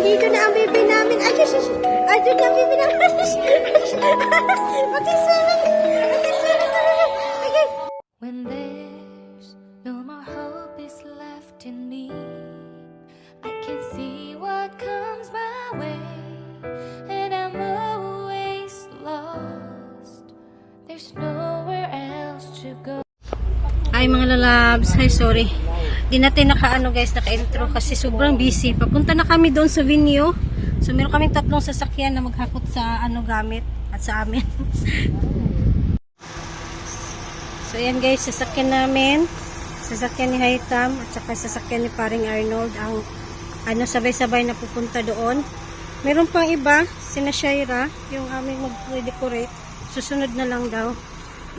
nandito na ang baby namin. Ay, ayun na ang baby namin. Magsiswimming. Okay. When there's no more hope is left in me, I can see what comes my way, and I'm always lost. There's nowhere else to go. Ay mga lalabs, hi sorry. Di natin naka-intro kasi sobrang busy. Papunta na kami doon sa venue. So meron kaming 3 sasakyan na maghakot sa gamit at sa amin. So yan guys, sasakyan namin. Sasakyan ni Haitam at saka sasakyan ni paring Arnold ang sabay-sabay na pupunta doon. Meron pang iba, sina Shaira, yung aming mag-decorate. Susunod na lang daw.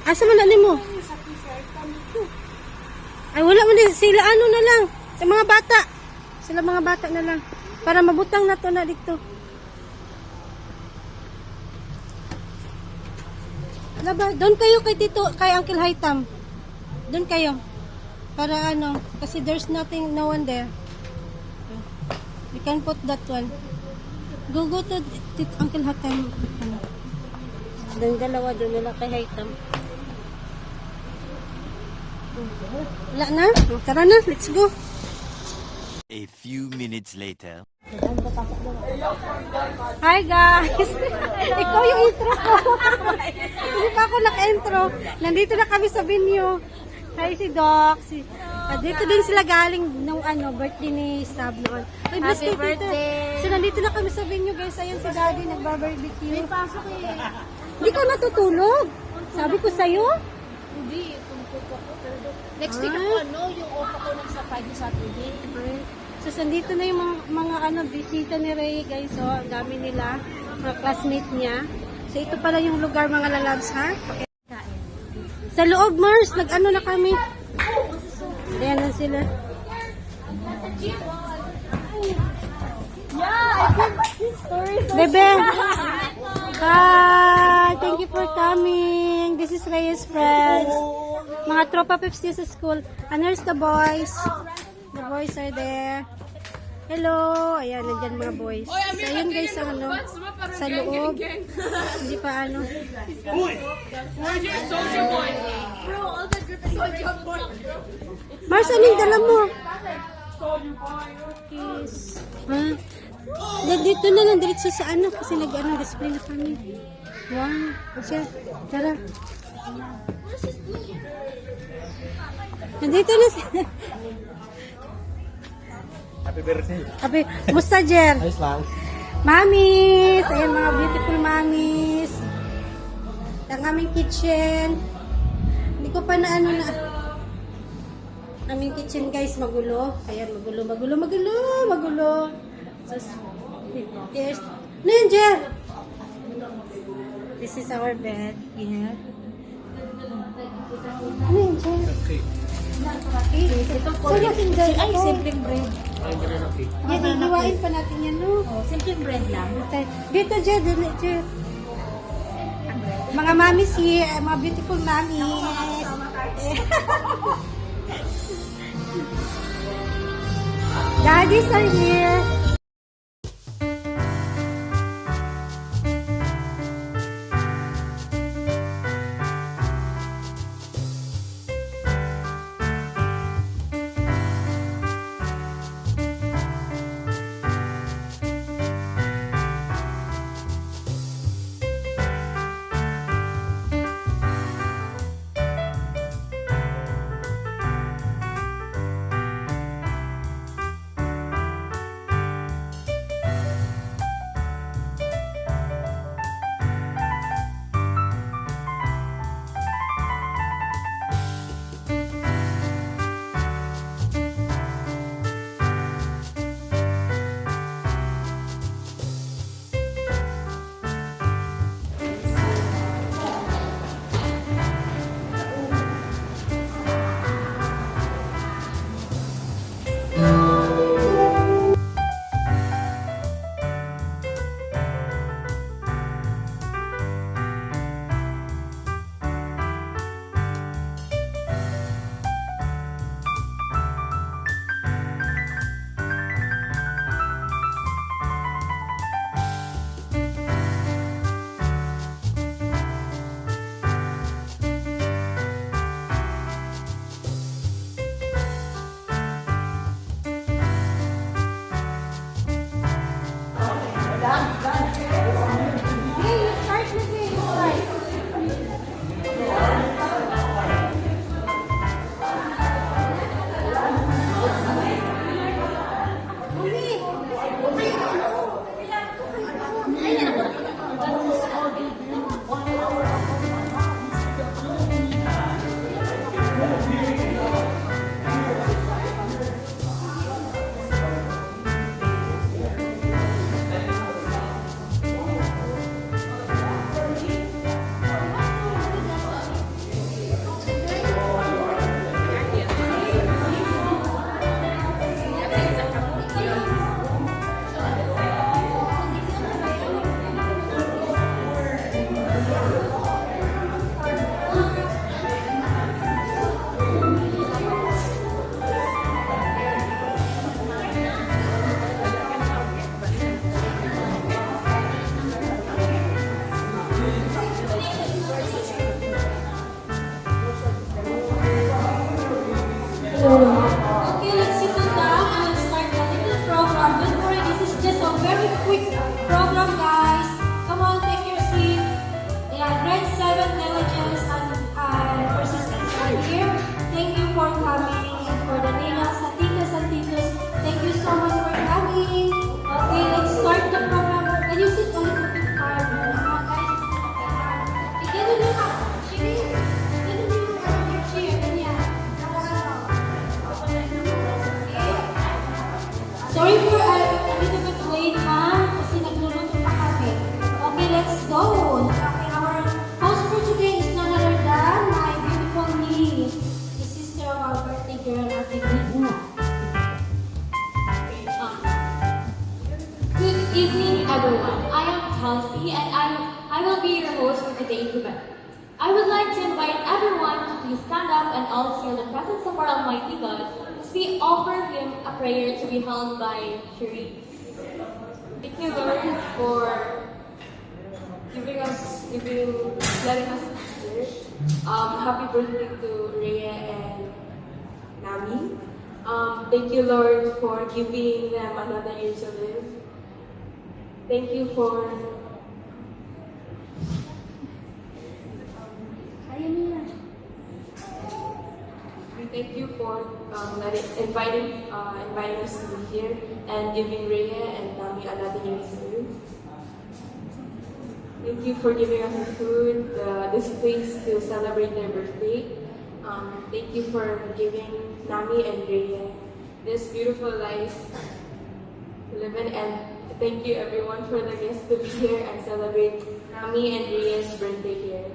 Asa man alin mo? Ay wala mo din sila na lang sa mga bata. Sila mga bata na lang para mabutang na to na dito. Laba, doon kayo kay Tito, kay Uncle Haitam. Doon kayo. Para kasi there's no one there. We can put that one. Go to Uncle Haitam. Doon dalawa doon nila kay Haitam. Wala na? Tara na, let's go. A few minutes later. Hi guys! Ikaw yung intro ko. Hindi pa ako naka-intro. Nandito na kami sa venue. Hi si Doc. Dito din sila galing nung birthday ni Sab noon. Happy birthday! So nandito na kami sa venue guys. Ayan si Daddy nagba-barbecue. May pasok eh. Hindi ka natutulog. Sabi ko sa'yo. Hindi, tungkol ko. Next week ako, yung off ako ng sa 5 Saturday. So, sandito na yung mga bisita ni Ray, guys. So, ang dami nila, mga classmate niya. So, ito pala yung lugar, mga lalabs, ha? Okay. Sa loob, Mars, na kami. Ayan na sila. Bebe! Hi! Thank you for coming. This is Reyes friends. Mga tropa peps niya sa school. And here's the boys. The boys are there. Hello! Ayan, nandyan mga boys. So, ayun guys, sa loob. Hindi pa Where's your soldier boy? Bro, all that group is soldier boy. Mars, anong dala mo? Yes. Ha? Dito na lang, diretso sa kasi nag-display na kami. Wow. Kasi, tara. Nandito na sila. Happy birthday. Musta, Jer? Ayos lang. Mamis! Ayan, mga beautiful mamis. Ang aming kitchen. Hindi ko pa aming kitchen, guys, magulo. Ayan, magulo. So, here's, yan, Jer? This is our bed. Yeah. Ano yun, Jer? Okay. Ito po. Ay, simpleng bread. Ay, ganun okay. Yan, iiwain pa natin yan, no? Simple bread lang. Dito, Jer. Mga mamis here. Mga beautiful mamis. Daddies are here. very quick program, guys. Come on, take your seat. Yeah, grade 7 diligence and persistence are here. Thank you for coming. And for the Ninas, Titas and Titos, thank you so much for coming. Okay, let's start the program. Can you sit a little bit farther? Guys? Okay, ganun yun ha. Sige. Ganun yung chair. Ganyan. Sorry for a little bit late, ma'am, kasi nagluluto pa kami. Okay, let's go. Okay, our host for today is none other than my beautiful niece, the sister of our birthday girl, Ate Gina. Good evening, everyone. I am Kelsey, and I will be your host for today's event. I would like to invite everyone to please stand up and all feel the presence of our Almighty God as we offer Him a prayer to be held by Cherie. Thank you, Lord, for letting us here. Happy birthday to Rhea and Nami. Thank you, Lord, for giving them another year to live. Thank you for thank you for inviting us to be here and giving Rhea and Nami another year to live. Thank you for giving us the food, this place to celebrate their birthday. Thank you for giving Nami and Rhea this beautiful life to live in, and thank you everyone for the guests to be here and celebrate Nami and Rhea's birthday here.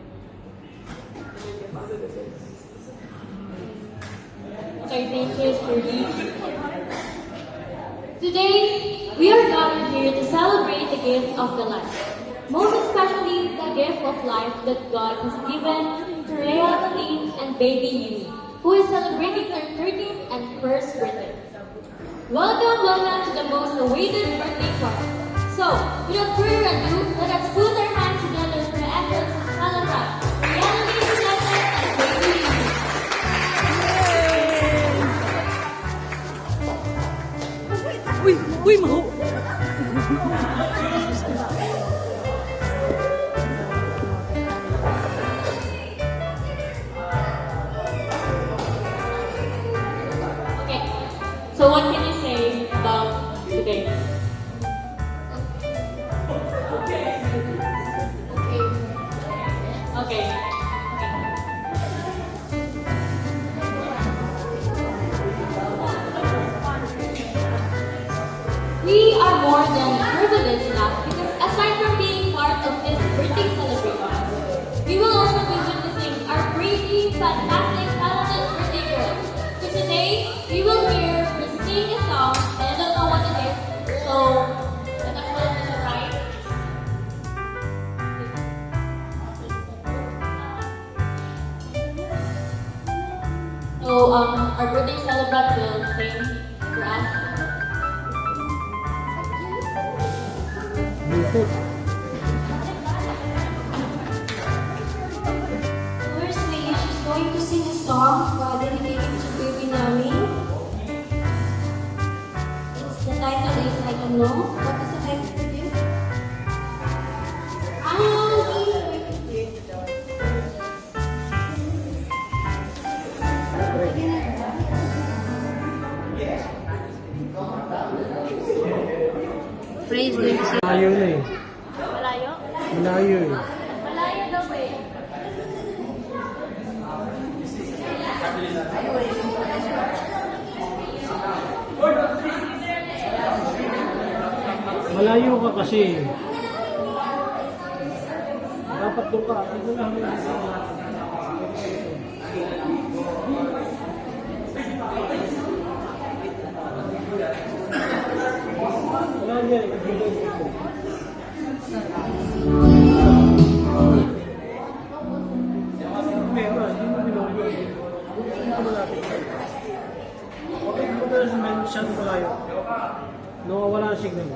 Okay, thank you, Shirley. Today, we are gathered here to celebrate the gift of the life. Most especially the gift of life that God has given to Rhea, Lynn, and baby Yumi, who is celebrating their 13th and first birthday. Welcome to the most awaited birthday party. So, without further ado, let us put our hands together for the entrance to celebrate Rhea, Lynn, and baby Yumi. Uy, maho! Okay, so what can you say about today? Okay. We are more than privileged now because aside from being part of this birthday celebration, we will also be witnessing our pretty, fantastic, talented birthday girl. So today, we will hear her sing a song, and I don't know what it is, so let us hold it right. So, our birthday celebrant will sing for us. Firstly, she's going to sing a song dedicated to baby Nami. The title is I Don't Know. What is the title for this? Praise the Lord. Malayo na eh. Malayo? Malayo eh. Malayo daw eh. Malayo ka kasi. Dapat doon ka. Ito lang. Wala niya eh. Masyadong malayo. Nawawala ang signal.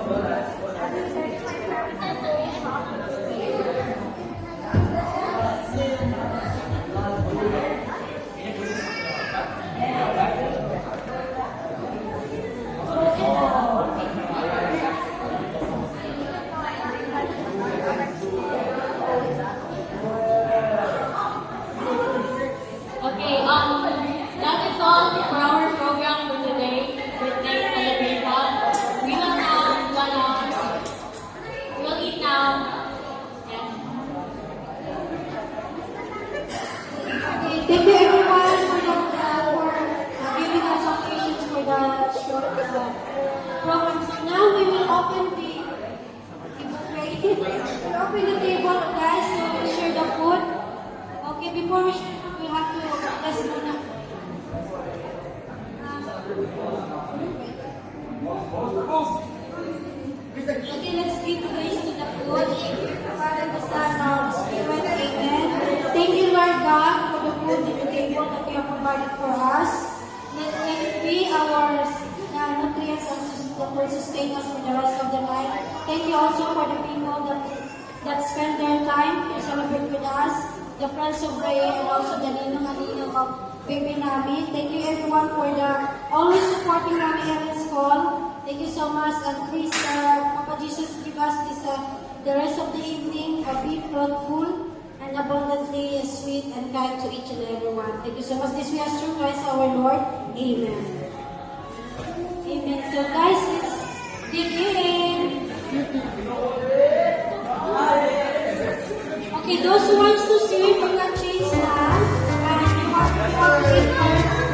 Okay, that is all for our program for today, birthday celebration. We will now we'll eat now. Yes. Okay, thank you everyone for giving us some patience for the short program. So now we will open the we'll open the table, guys, to share the food. Okay, before we share, we have to test muna. Okay, let's give praise to the food. Father, the Son, and the Spirit, amen. Thank you, Lord God, for the food and the table that you have provided for us. Let it be our nutrients that will sustain us for the rest of the night. Thank you also for the people that spend their time to celebrate with us, the friends of Ray, and also the ninong and ninong of Baby Nami. Thank you everyone for always supporting Nami Evan's call. Thank you so much, and please, Papa Jesus, give us the rest of the evening be fruitful and abundantly sweet and kind to each and everyone. Thank you so much. This we ask through Christ our Lord. Amen. Amen. So guys, let's begin. Okay, those who wants to see from the change stand, and you want to eat first.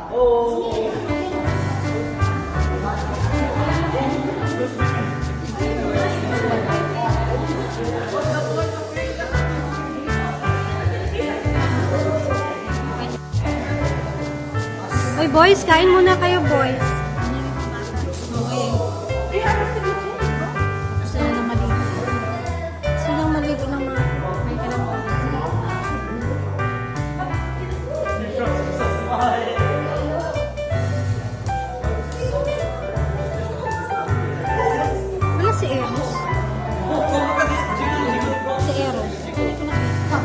Uy, boys, kain muna kayo, boys. Gusto na na maligo. Silang maligo ng mga... May alam mo. Wala si Eros. Si Eros. Hindi ko nakita.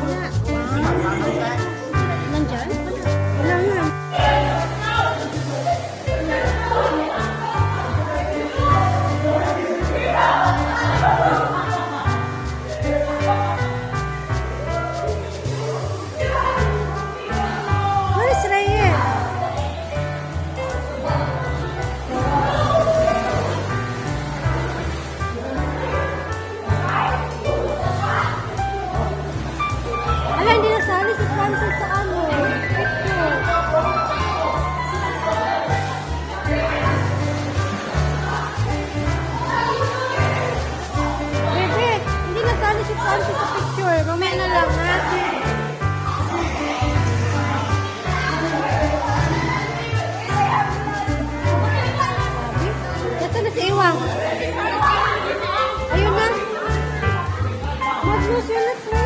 Wala. Nandyan? Wala nga. Where is Reyes? Ala, hindi nasali si Francis sa ano. Picture. Bebe, hindi nasali si Francis sa picture. Mamaya na lang, ha? Nasaan na si Iwang? Ayun na. Magnus, yun na siya.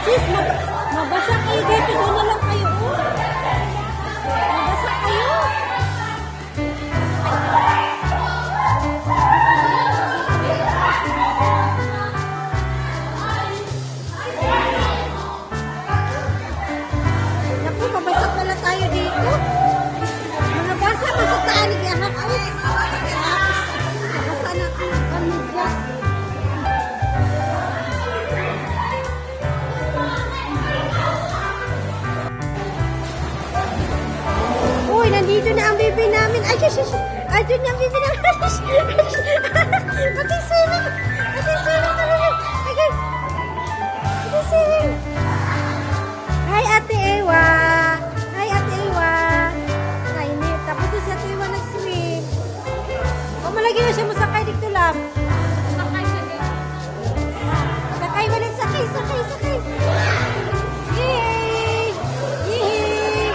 Sis, mabasa kayo dito. Doon na lang kayo. Oh. Mabasa kayo. Naku, mabasa pala tayo dito. Mga basa, basa tayo. Anak, ay. Mabasa na ang gas. Uy, nandito na ang baby namin. Ay, shush. Ay, dun na ang baby namin. Pati swimming. Pati swimming na baby. Okay. Pati swimming. Hi, Ate Ewa. Hi, Ate Ewa. Kainit. Tapos si Ate Ewa nag-swim. O, malagi na siya masakay dito lang. Sakay ba lang? Sakay. Yay! Yay!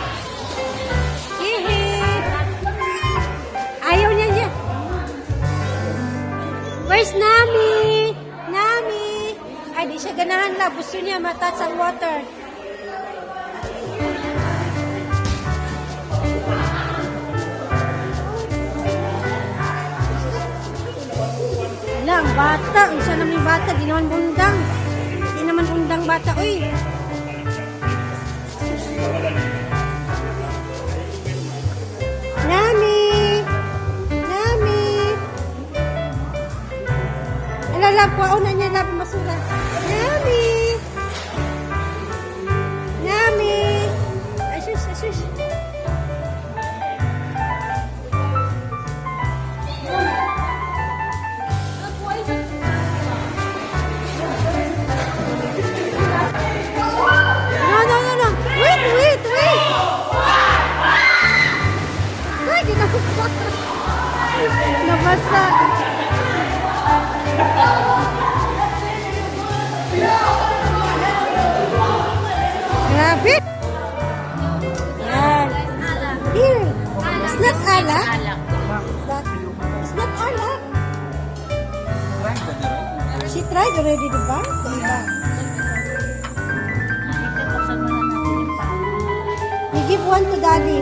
Ayaw niya. Where's Nami? Nami! Ay, di siya ganahan lang. Gusto niya matats ang water. Wala, ang bata. Isa naman yung bata. Di naman undang. Di naman undang bata. Uy! Nami! Nami! Alalab ko, una niya lab masura. Nami! Nami! Asus, asus. No. Wait. Ay, ginagawa. Nabasa. Grabe. Yan. Here. It's not alak. It's not alak. She tried already, diba? Diba? You give one to daddy.